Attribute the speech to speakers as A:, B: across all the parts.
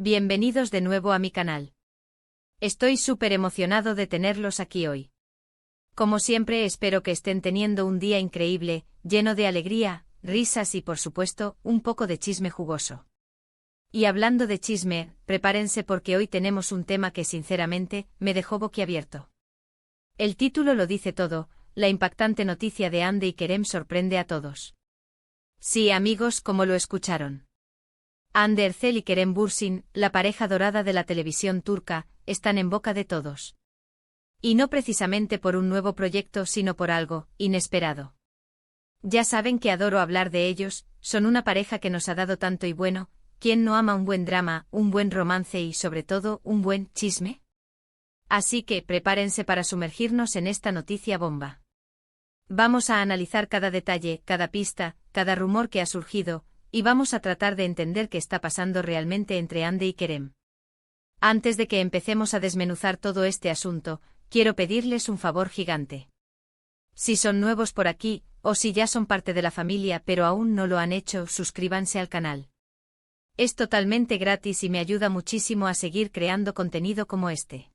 A: Bienvenidos de nuevo a mi canal. Estoy súper emocionado de tenerlos aquí hoy. Como siempre espero que estén teniendo un día increíble, lleno de alegría, risas y por supuesto, un poco de chisme jugoso. Y hablando de chisme, prepárense porque hoy tenemos un tema que sinceramente, me dejó boquiabierto. El título lo dice todo, la impactante noticia de Hande y Kerem sorprende a todos. Sí amigos, como lo escucharon. Hande Erçel y Kerem Bürsin, la pareja dorada de la televisión turca, están en boca de todos. Y no precisamente por un nuevo proyecto sino por algo inesperado. Ya saben que adoro hablar de ellos, son una pareja que nos ha dado tanto y bueno, ¿quién no ama un buen drama, un buen romance y sobre todo un buen chisme? Así que prepárense para sumergirnos en esta noticia bomba. Vamos a analizar cada detalle, cada pista, cada rumor que ha surgido, y vamos a tratar de entender qué está pasando realmente entre Hande y Kerem. Antes de que empecemos a desmenuzar todo este asunto, quiero pedirles un favor gigante. Si son nuevos por aquí, o si ya son parte de la familia pero aún no lo han hecho, suscríbanse al canal. Es totalmente gratis y me ayuda muchísimo a seguir creando contenido como este.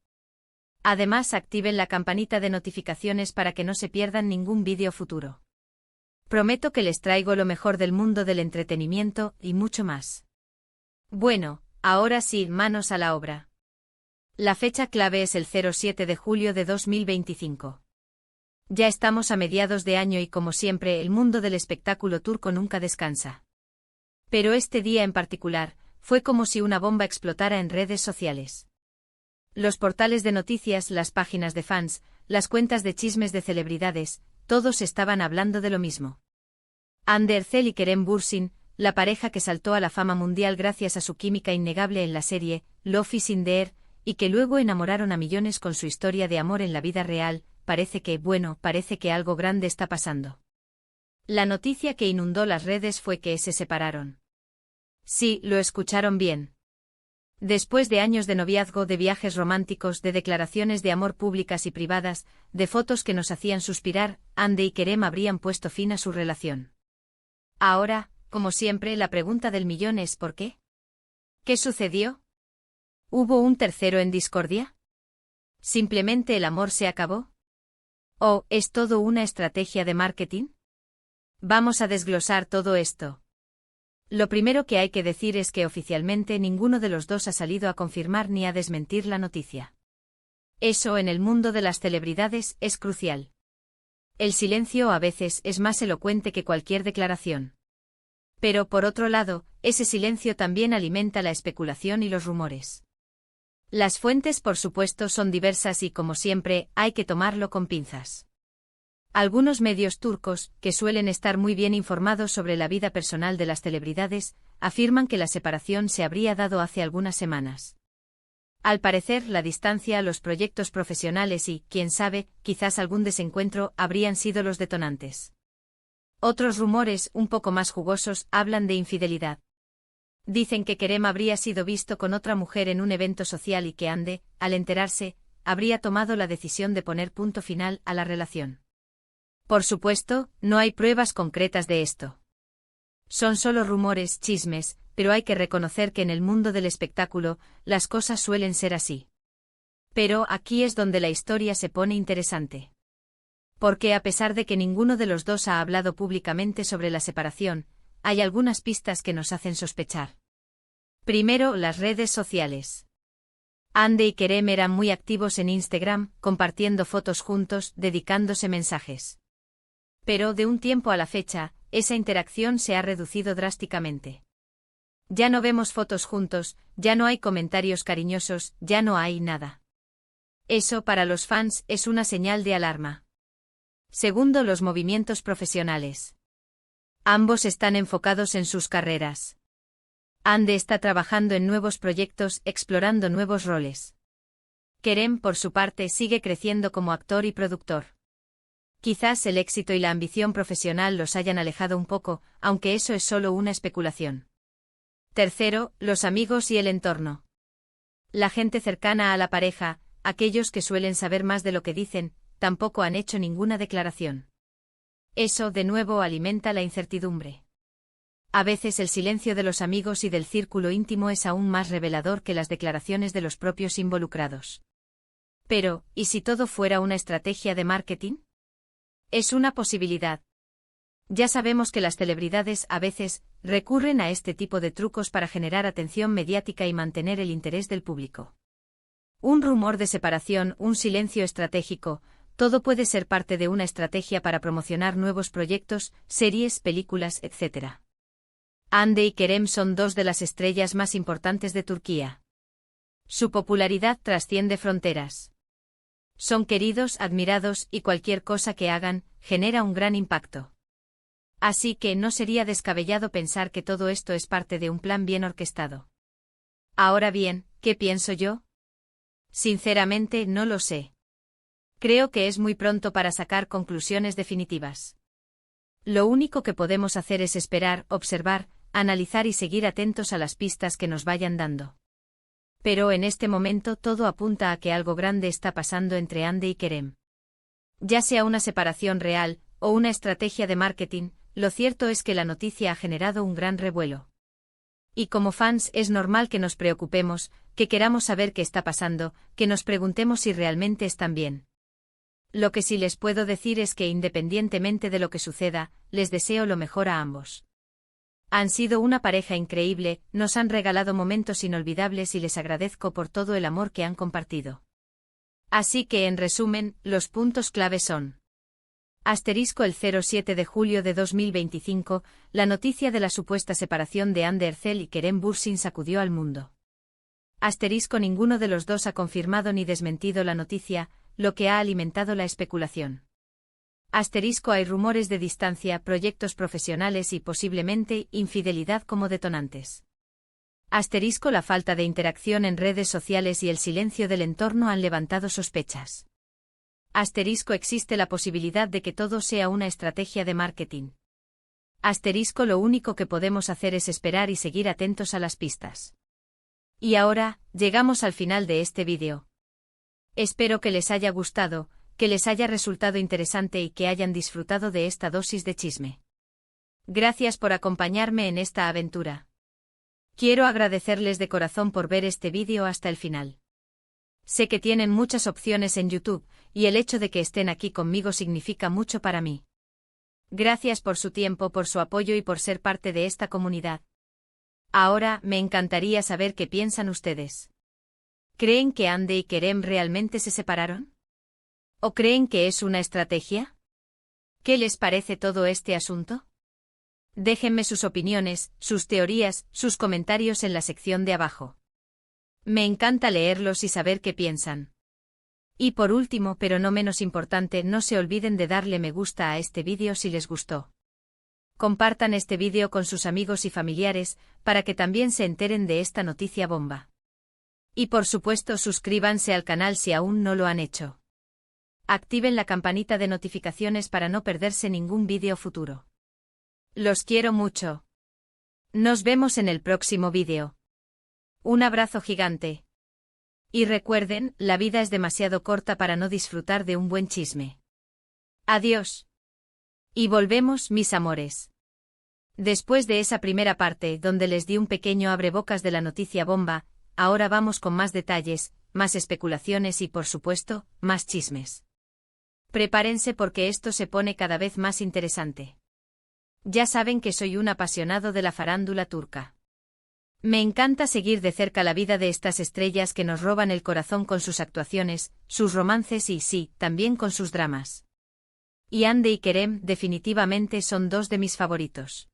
A: Además, activen la campanita de notificaciones para que no se pierdan ningún vídeo futuro. Prometo que les traigo lo mejor del mundo del entretenimiento y mucho más. Bueno, ahora sí, manos a la obra. La fecha clave es el 07 de julio de 2025. Ya estamos a mediados de año y como siempre el mundo del espectáculo turco nunca descansa. Pero este día en particular, fue como si una bomba explotara en redes sociales. Los portales de noticias, las páginas de fans, las cuentas de chismes de celebridades, todos estaban hablando de lo mismo. Hande Erçel y Kerem Bürsin, la pareja que saltó a la fama mundial gracias a su química innegable en la serie Love is in the Air, y que luego enamoraron a millones con su historia de amor en la vida real, parece que algo grande está pasando. La noticia que inundó las redes fue que se separaron. Sí, lo escucharon bien. Después de años de noviazgo, de viajes románticos, de declaraciones de amor públicas y privadas, de fotos que nos hacían suspirar, Hande y Kerem habrían puesto fin a su relación. Ahora, como siempre, la pregunta del millón es ¿por qué? ¿Qué sucedió? ¿Hubo un tercero en discordia? ¿Simplemente el amor se acabó? ¿O es todo una estrategia de marketing? Vamos a desglosar todo esto. Lo primero que hay que decir es que oficialmente ninguno de los dos ha salido a confirmar ni a desmentir la noticia. Eso en el mundo de las celebridades es crucial. El silencio a veces es más elocuente que cualquier declaración. Pero por otro lado, ese silencio también alimenta la especulación y los rumores. Las fuentes por supuesto son diversas y como siempre, hay que tomarlo con pinzas. Algunos medios turcos, que suelen estar muy bien informados sobre la vida personal de las celebridades, afirman que la separación se habría dado hace algunas semanas. Al parecer, la distancia, los proyectos profesionales y, quién sabe, quizás algún desencuentro habrían sido los detonantes. Otros rumores, un poco más jugosos, hablan de infidelidad. Dicen que Kerem habría sido visto con otra mujer en un evento social y que Hande, al enterarse, habría tomado la decisión de poner punto final a la relación. Por supuesto, no hay pruebas concretas de esto. Son solo rumores, chismes, pero hay que reconocer que en el mundo del espectáculo, las cosas suelen ser así. Pero aquí es donde la historia se pone interesante. Porque a pesar de que ninguno de los dos ha hablado públicamente sobre la separación, hay algunas pistas que nos hacen sospechar. Primero, las redes sociales. Hande y Kerem eran muy activos en Instagram, compartiendo fotos juntos, dedicándose mensajes. Pero de un tiempo a la fecha, esa interacción se ha reducido drásticamente. Ya no vemos fotos juntos, ya no hay comentarios cariñosos, ya no hay nada. Eso para los fans es una señal de alarma. Segundo, los movimientos profesionales. Ambos están enfocados en sus carreras. Hande está trabajando en nuevos proyectos, explorando nuevos roles. Kerem, por su parte, sigue creciendo como actor y productor. Quizás el éxito y la ambición profesional los hayan alejado un poco, aunque eso es solo una especulación. Tercero, los amigos y el entorno. La gente cercana a la pareja, aquellos que suelen saber más de lo que dicen, tampoco han hecho ninguna declaración. Eso de nuevo alimenta la incertidumbre. A veces el silencio de los amigos y del círculo íntimo es aún más revelador que las declaraciones de los propios involucrados. Pero, ¿y si todo fuera una estrategia de marketing? Es una posibilidad. Ya sabemos que las celebridades a veces recurren a este tipo de trucos para generar atención mediática y mantener el interés del público. Un rumor de separación, un silencio estratégico, todo puede ser parte de una estrategia para promocionar nuevos proyectos, series, películas, etc. Hande y Kerem son dos de las estrellas más importantes de Turquía. Su popularidad trasciende fronteras. Son queridos, admirados y cualquier cosa que hagan genera un gran impacto. Así que no sería descabellado pensar que todo esto es parte de un plan bien orquestado. Ahora bien, ¿qué pienso yo? Sinceramente no lo sé. Creo que es muy pronto para sacar conclusiones definitivas. Lo único que podemos hacer es esperar, observar, analizar y seguir atentos a las pistas que nos vayan dando. Pero en este momento todo apunta a que algo grande está pasando entre Hande y Kerem. Ya sea una separación real o una estrategia de marketing, lo cierto es que la noticia ha generado un gran revuelo. Y como fans es normal que nos preocupemos, que queramos saber qué está pasando, que nos preguntemos si realmente están bien. Lo que sí les puedo decir es que independientemente de lo que suceda, les deseo lo mejor a ambos. Han sido una pareja increíble, nos han regalado momentos inolvidables y les agradezco por todo el amor que han compartido. Así que en resumen, los puntos clave son: Asterisco el 07 de julio de 2025, la noticia de la supuesta separación de Hande Erçel y Kerem Bürsin sacudió al mundo. Asterisco ninguno de los dos ha confirmado ni desmentido la noticia, lo que ha alimentado la especulación. Asterisco hay rumores de distancia, proyectos profesionales y posiblemente infidelidad como detonantes. Asterisco la falta de interacción en redes sociales y el silencio del entorno han levantado sospechas. Asterisco existe la posibilidad de que todo sea una estrategia de marketing. Asterisco lo único que podemos hacer es esperar y seguir atentos a las pistas. Y ahora, llegamos al final de este vídeo. Espero que les haya gustado, que les haya resultado interesante y que hayan disfrutado de esta dosis de chisme. Gracias por acompañarme en esta aventura. Quiero agradecerles de corazón por ver este vídeo hasta el final. Sé que tienen muchas opciones en YouTube, y el hecho de que estén aquí conmigo significa mucho para mí. Gracias por su tiempo, por su apoyo y por ser parte de esta comunidad. Ahora, me encantaría saber qué piensan ustedes. ¿Creen que Hande y Kerem realmente se separaron? ¿O creen que es una estrategia? ¿Qué les parece todo este asunto? Déjenme sus opiniones, sus teorías, sus comentarios en la sección de abajo. Me encanta leerlos y saber qué piensan. Y por último, pero no menos importante, no se olviden de darle me gusta a este vídeo si les gustó. Compartan este vídeo con sus amigos y familiares, para que también se enteren de esta noticia bomba. Y por supuesto suscríbanse al canal si aún no lo han hecho. Activen la campanita de notificaciones para no perderse ningún vídeo futuro. Los quiero mucho. Nos vemos en el próximo vídeo. Un abrazo gigante. Y recuerden, la vida es demasiado corta para no disfrutar de un buen chisme. Adiós. Y volvemos, mis amores. Después de esa primera parte, donde les di un pequeño abrebocas de la noticia bomba, ahora vamos con más detalles, más especulaciones y, por supuesto, más chismes. Prepárense porque esto se pone cada vez más interesante. Ya saben que soy un apasionado de la farándula turca. Me encanta seguir de cerca la vida de estas estrellas que nos roban el corazón con sus actuaciones, sus romances y sí, también con sus dramas. Y Hande y Kerem definitivamente son dos de mis favoritos.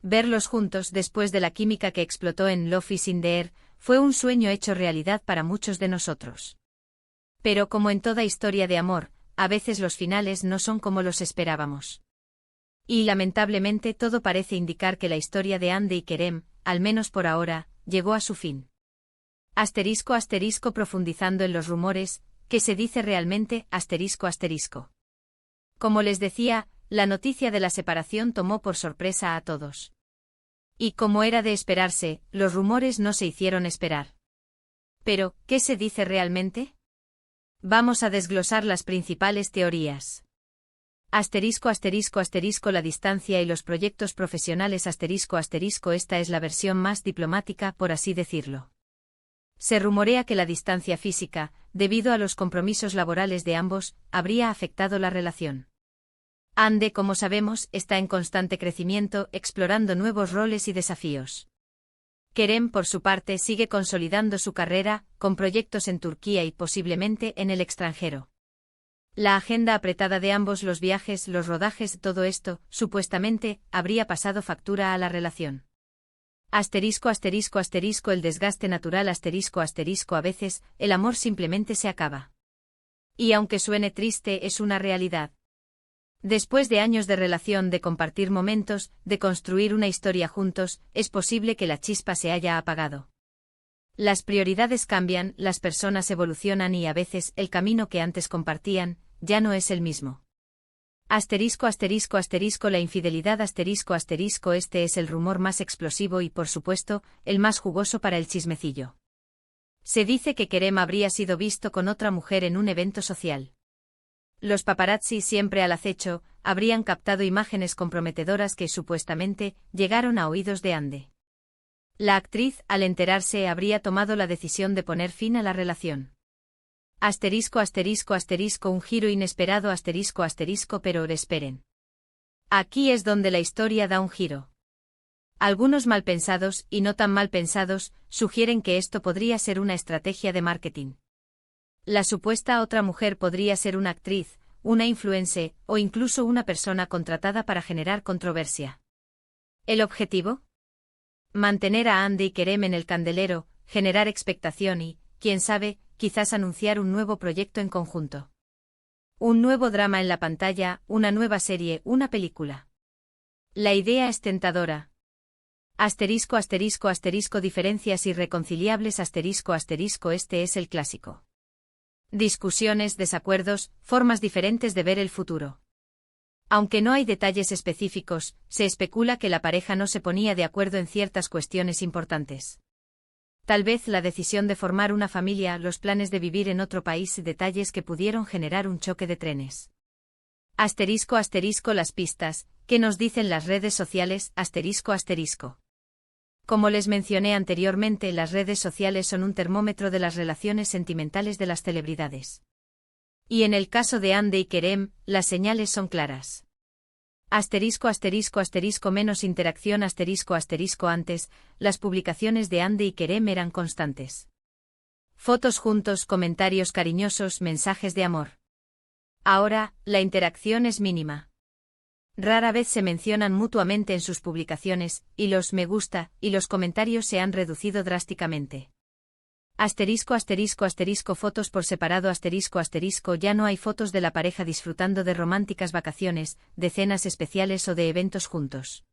A: Verlos juntos después de la química que explotó en Love is in the Air fue un sueño hecho realidad para muchos de nosotros. Pero como en toda historia de amor, a veces los finales no son como los esperábamos. Y lamentablemente todo parece indicar que la historia de Hande y Kerem, al menos por ahora, llegó a su fin. Asterisco profundizando en los rumores, ¿qué se dice realmente? Asterisco. Como les decía, la noticia de la separación tomó por sorpresa a todos. Y como era de esperarse, los rumores no se hicieron esperar. Pero, ¿qué se dice realmente? Vamos a desglosar las principales teorías. Asterisco asterisco asterisco la distancia y los proyectos profesionales asterisco asterisco esta es la versión más diplomática, por así decirlo. Se rumorea que la distancia física, debido a los compromisos laborales de ambos, habría afectado la relación. Ande, como sabemos, está en constante crecimiento, explorando nuevos roles y desafíos. Kerem, por su parte, sigue consolidando su carrera, con proyectos en Turquía y posiblemente en el extranjero. La agenda apretada de ambos, los viajes, los rodajes, todo esto, supuestamente, habría pasado factura a la relación. Asterisco asterisco asterisco el desgaste natural asterisco asterisco a veces, el amor simplemente se acaba. Y aunque suene triste, es una realidad. Después de años de relación, de compartir momentos, de construir una historia juntos, es posible que la chispa se haya apagado. Las prioridades cambian, las personas evolucionan y a veces el camino que antes compartían, ya no es el mismo. Asterisco asterisco asterisco la infidelidad asterisco asterisco este es el rumor más explosivo y por supuesto, el más jugoso para el chismecillo. Se dice que Kerem habría sido visto con otra mujer en un evento social. Los paparazzi, siempre al acecho, habrían captado imágenes comprometedoras que supuestamente llegaron a oídos de Ande. La actriz, al enterarse, habría tomado la decisión de poner fin a la relación. Asterisco asterisco asterisco un giro inesperado asterisco asterisco pero esperen. Aquí es donde la historia da un giro. Algunos malpensados, y no tan mal pensados, sugieren que esto podría ser una estrategia de marketing. La supuesta otra mujer podría ser una actriz, una influencer, o incluso una persona contratada para generar controversia. ¿El objetivo? Mantener a Ande y Kerem en el candelero, generar expectación y, quién sabe, quizás anunciar un nuevo proyecto en conjunto. Un nuevo drama en la pantalla, una nueva serie, una película. La idea es tentadora. Asterisco asterisco asterisco diferencias irreconciliables asterisco asterisco este es el clásico. Discusiones, desacuerdos, formas diferentes de ver el futuro. Aunque no hay detalles específicos, se especula que la pareja no se ponía de acuerdo en ciertas cuestiones importantes. Tal vez la decisión de formar una familia, los planes de vivir en otro país, detalles que pudieron generar un choque de trenes. Asterisco asterisco las pistas, ¿qué nos dicen las redes sociales? Asterisco asterisco. Como les mencioné anteriormente, las redes sociales son un termómetro de las relaciones sentimentales de las celebridades. Y en el caso de Ande y Kerem, las señales son claras. Asterisco asterisco asterisco menos interacción asterisco asterisco antes, las publicaciones de Ande y Kerem eran constantes. Fotos juntos, comentarios cariñosos, mensajes de amor. Ahora, la interacción es mínima. Rara vez se mencionan mutuamente en sus publicaciones, y los me gusta y los comentarios se han reducido drásticamente. Asterisco asterisco asterisco fotos por separado asterisco asterisco ya no hay fotos de la pareja disfrutando de románticas vacaciones, de cenas especiales o de eventos juntos.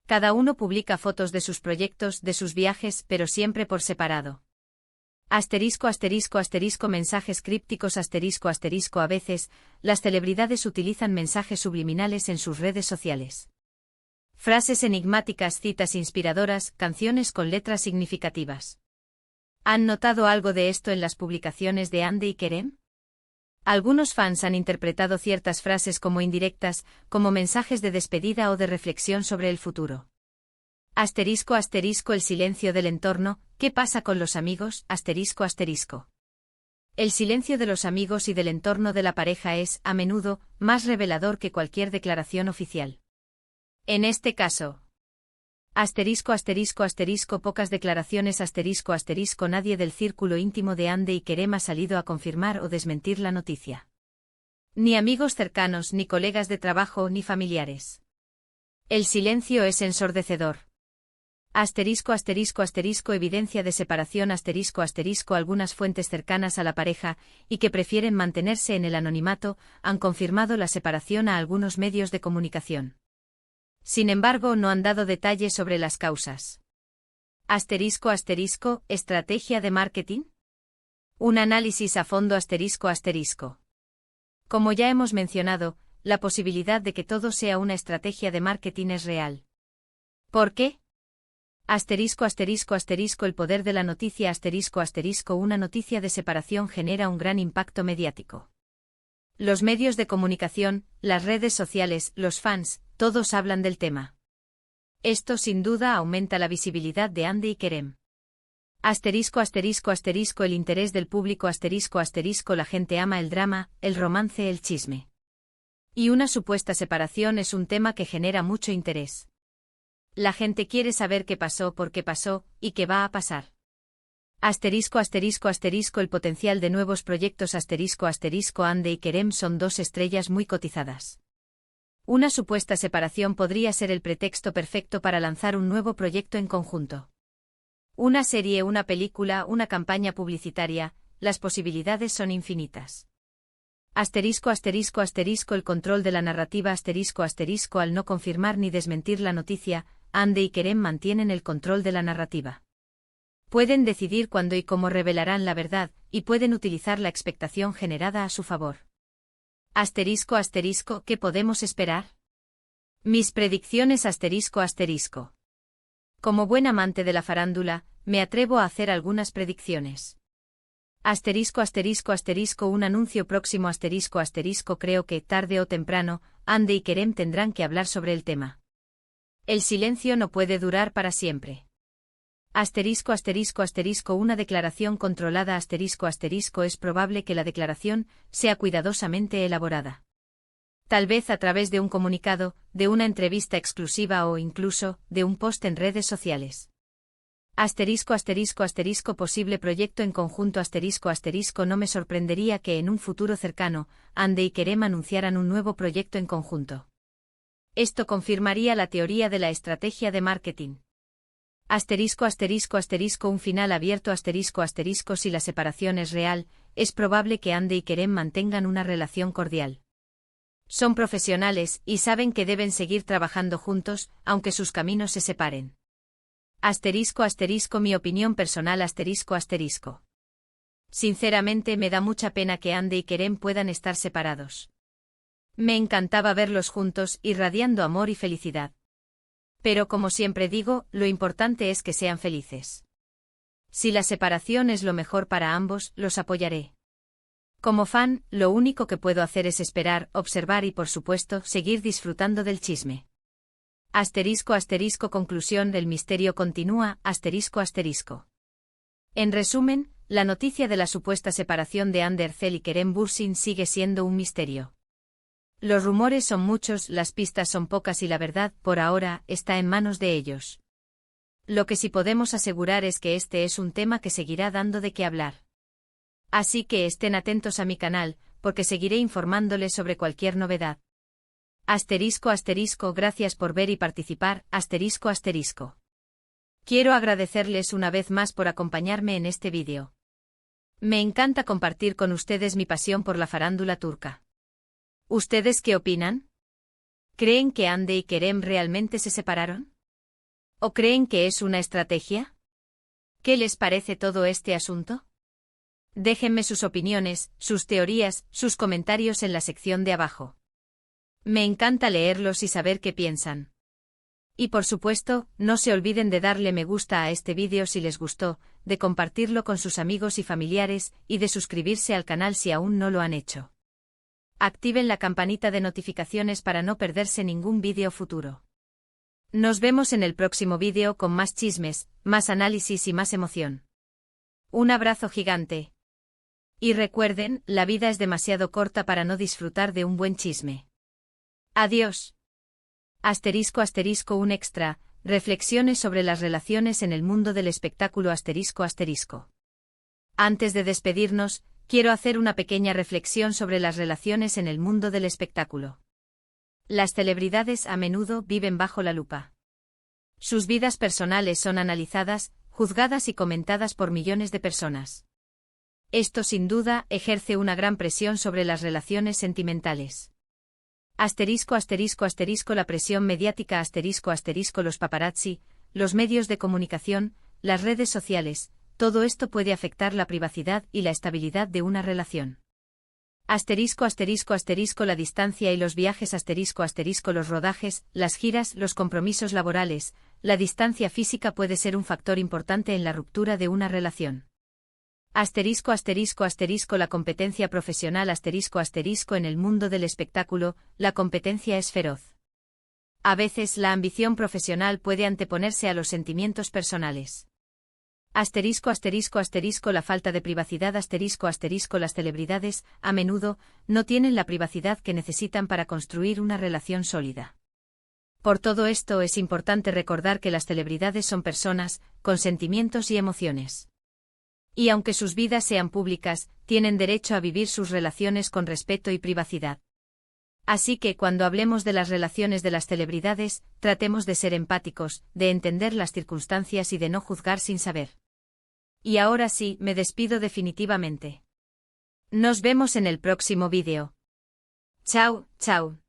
A: Cada uno publica fotos de sus proyectos, de sus viajes, pero siempre por separado. Asterisco asterisco asterisco mensajes crípticos asterisco asterisco a veces, las celebridades utilizan mensajes subliminales en sus redes sociales. Frases enigmáticas, citas inspiradoras, canciones con letras significativas. ¿Han notado algo de esto en las publicaciones de Ande y Kerem? Algunos fans han interpretado ciertas frases como indirectas, como mensajes de despedida o de reflexión sobre el futuro. Asterisco asterisco el silencio del entorno, ¿qué pasa con los amigos? Asterisco asterisco. El silencio de los amigos y del entorno de la pareja es, a menudo, más revelador que cualquier declaración oficial. En este caso. Asterisco asterisco asterisco pocas declaraciones asterisco asterisco nadie del círculo íntimo de Ande y Kerem ha salido a confirmar o desmentir la noticia. Ni amigos cercanos, ni colegas de trabajo, ni familiares. El silencio es ensordecedor. Asterisco asterisco asterisco evidencia de separación asterisco asterisco algunas fuentes cercanas a la pareja, y que prefieren mantenerse en el anonimato, han confirmado la separación a algunos medios de comunicación. Sin embargo, no han dado detalles sobre las causas. Asterisco asterisco, ¿estrategia de marketing? Un análisis a fondo asterisco asterisco. Como ya hemos mencionado, la posibilidad de que todo sea una estrategia de marketing es real. ¿Por qué? Asterisco asterisco asterisco el poder de la noticia asterisco asterisco una noticia de separación genera un gran impacto mediático. Los medios de comunicación, las redes sociales, los fans, todos hablan del tema. Esto sin duda aumenta la visibilidad de Hande y Kerem. Asterisco asterisco asterisco el interés del público asterisco asterisco la gente ama el drama, el romance, el chisme. Y una supuesta separación es un tema que genera mucho interés. La gente quiere saber qué pasó, por qué pasó, y qué va a pasar. Asterisco asterisco asterisco el potencial de nuevos proyectos asterisco asterisco Hande y Kerem son dos estrellas muy cotizadas. Una supuesta separación podría ser el pretexto perfecto para lanzar un nuevo proyecto en conjunto. Una serie, una película, una campaña publicitaria, las posibilidades son infinitas. Asterisco asterisco asterisco el control de la narrativa asterisco asterisco al no confirmar ni desmentir la noticia, Hande y Kerem mantienen el control de la narrativa. Pueden decidir cuándo y cómo revelarán la verdad, y pueden utilizar la expectación generada a su favor. Asterisco asterisco, ¿qué podemos esperar? Mis predicciones asterisco asterisco. Como buen amante de la farándula, me atrevo a hacer algunas predicciones. Asterisco asterisco asterisco un anuncio próximo asterisco asterisco creo que, tarde o temprano, Hande y Kerem tendrán que hablar sobre el tema. El silencio no puede durar para siempre. Asterisco asterisco asterisco una declaración controlada asterisco asterisco es probable que la declaración sea cuidadosamente elaborada. Tal vez a través de un comunicado, de una entrevista exclusiva o incluso, de un post en redes sociales. Asterisco asterisco asterisco posible proyecto en conjunto asterisco asterisco no me sorprendería que en un futuro cercano, Hande y Kerem anunciaran un nuevo proyecto en conjunto. Esto confirmaría la teoría de la estrategia de marketing. Asterisco asterisco asterisco un final abierto asterisco asterisco si la separación es real, es probable que Hande y Kerem mantengan una relación cordial. Son profesionales y saben que deben seguir trabajando juntos, aunque sus caminos se separen. Asterisco asterisco mi opinión personal asterisco asterisco. Sinceramente me da mucha pena que Hande y Kerem puedan estar separados. Me encantaba verlos juntos, irradiando amor y felicidad. Pero como siempre digo, lo importante es que sean felices. Si la separación es lo mejor para ambos, los apoyaré. Como fan, lo único que puedo hacer es esperar, observar y por supuesto, seguir disfrutando del chisme. Asterisco asterisco conclusión del misterio continúa, asterisco asterisco. En resumen, la noticia de la supuesta separación de Hande Erçel y Kerem Bürsin sigue siendo un misterio. Los rumores son muchos, las pistas son pocas y la verdad, por ahora, está en manos de ellos. Lo que sí podemos asegurar es que este es un tema que seguirá dando de qué hablar. Así que estén atentos a mi canal, porque seguiré informándoles sobre cualquier novedad. Asterisco asterisco gracias por ver y participar, asterisco asterisco. Quiero agradecerles una vez más por acompañarme en este vídeo. Me encanta compartir con ustedes mi pasión por la farándula turca. ¿Ustedes qué opinan? ¿Creen que Hande y Kerem realmente se separaron? ¿O creen que es una estrategia? ¿Qué les parece todo este asunto? Déjenme sus opiniones, sus teorías, sus comentarios en la sección de abajo. Me encanta leerlos y saber qué piensan. Y por supuesto, no se olviden de darle me gusta a este vídeo si les gustó, de compartirlo con sus amigos y familiares, y de suscribirse al canal si aún no lo han hecho. Activen la campanita de notificaciones para no perderse ningún vídeo futuro. Nos vemos en el próximo vídeo con más chismes, más análisis y más emoción. Un abrazo gigante. Y recuerden, la vida es demasiado corta para no disfrutar de un buen chisme. Adiós. Asterisco asterisco un extra, reflexiones sobre las relaciones en el mundo del espectáculo asterisco asterisco. Antes de despedirnos, quiero hacer una pequeña reflexión sobre las relaciones en el mundo del espectáculo. Las celebridades a menudo viven bajo la lupa. Sus vidas personales son analizadas, juzgadas y comentadas por millones de personas. Esto sin duda ejerce una gran presión sobre las relaciones sentimentales. Asterisco asterisco asterisco la presión mediática asterisco asterisco los paparazzi, los medios de comunicación, las redes sociales, todo esto puede afectar la privacidad y la estabilidad de una relación. Asterisco asterisco asterisco la distancia y los viajes asterisco asterisco los rodajes, las giras, los compromisos laborales, la distancia física puede ser un factor importante en la ruptura de una relación. Asterisco asterisco asterisco la competencia profesional asterisco asterisco en el mundo del espectáculo, la competencia es feroz. A veces la ambición profesional puede anteponerse a los sentimientos personales. Asterisco asterisco asterisco la falta de privacidad asterisco asterisco las celebridades, a menudo, no tienen la privacidad que necesitan para construir una relación sólida. Por todo esto es importante recordar que las celebridades son personas, con sentimientos y emociones. Y aunque sus vidas sean públicas, tienen derecho a vivir sus relaciones con respeto y privacidad. Así que cuando hablemos de las relaciones de las celebridades, tratemos de ser empáticos, de entender las circunstancias y de no juzgar sin saber. Y ahora sí, me despido definitivamente. Nos vemos en el próximo vídeo. Chao, chao.